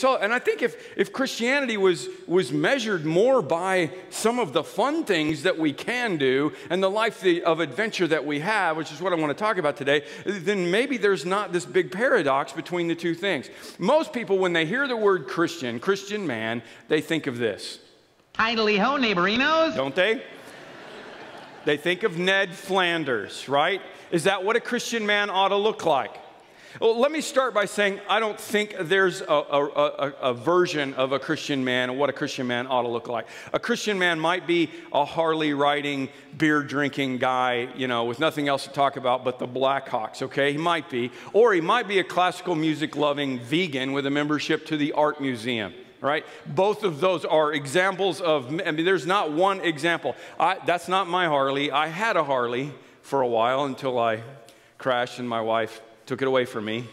So, and I think if Christianity was measured more by some of the fun things that we can do and the life of adventure that we have, which is what I want to talk about today, then maybe there's not this big paradox between the two things. Most people, when they hear the word Christian man, they think of this. Idly-ho, neighborinos. Don't they? They think of Ned Flanders, right? Is that what a Christian man ought to look like? Well, let me start by saying I don't think there's a version of a Christian man and what a Christian man ought to look like. A Christian man might be a Harley-riding, beer-drinking guy, you know, with nothing else to talk about but the Blackhawks, okay? He might be. Or he might be a classical music-loving vegan with a membership to the art museum, right? Both of those are examples of, I mean, there's not one example. That's not my Harley. I had a Harley for a while until I crashed and my wife took it away from me.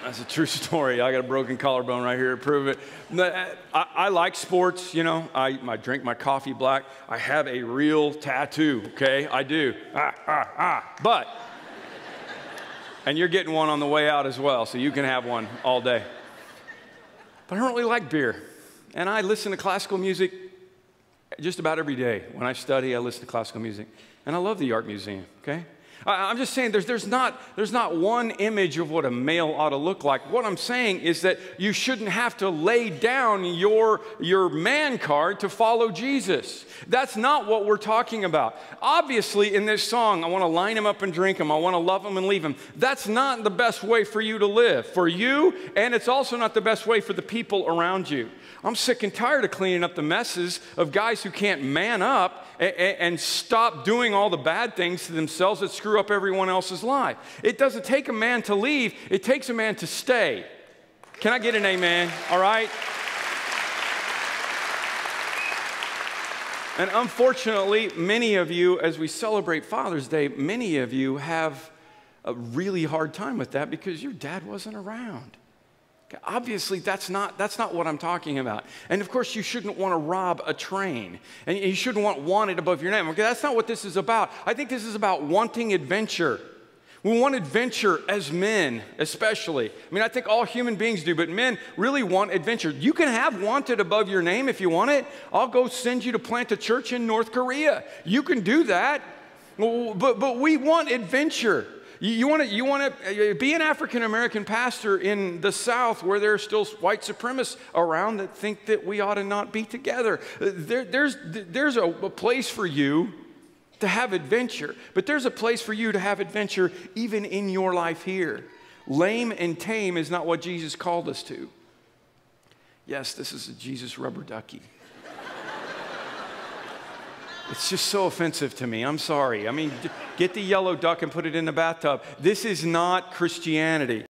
That's a true story. I got a broken collarbone right here to prove it. I like sports, you know. I drink my coffee black. I have a real tattoo, okay? I do. But, and you're getting one on the way out as well, so you can have one all day. But I don't really like beer. And I listen to classical music just about every day. When I study, I listen to classical music. And I love the art museum, okay? I'm just saying there's not one image of what a male ought to look like. What I'm saying is that you shouldn't have to lay down your man card to follow Jesus. That's not what we're talking about. Obviously, in this song, I want to line him up and drink him. I want to love him and leave him. That's not the best way for you to live, for you, and it's also not the best way for the people around you. I'm sick and tired of cleaning up the messes of guys who can't man up and stop doing all the bad things to themselves that screw up everyone else's life. It doesn't take a man to leave. It takes a man to stay. Can I get an amen? All right? And unfortunately, many of you, as we celebrate Father's Day, many of you have a really hard time with that because your dad wasn't around. Obviously, that's not what I'm talking about. And of course, you shouldn't want to rob a train. And you shouldn't want wanted above your name. Okay, that's not what this is about. I think this is about wanting adventure. We want adventure as men, especially. I mean, I think all human beings do, but men really want adventure. You can have wanted above your name if you want it. I'll go send you to plant a church in North Korea. You can do that. But we want adventure. You want to be an African-American pastor in the South where there are still white supremacists around that think that we ought to not be together. There's a place for you to have adventure, but there's a place for you to have adventure even in your life here. Lame and tame is not what Jesus called us to. Yes, this is a Jesus rubber ducky. It's just so offensive to me. I'm sorry. I mean, get the yellow duck and put it in the bathtub. This is not Christianity.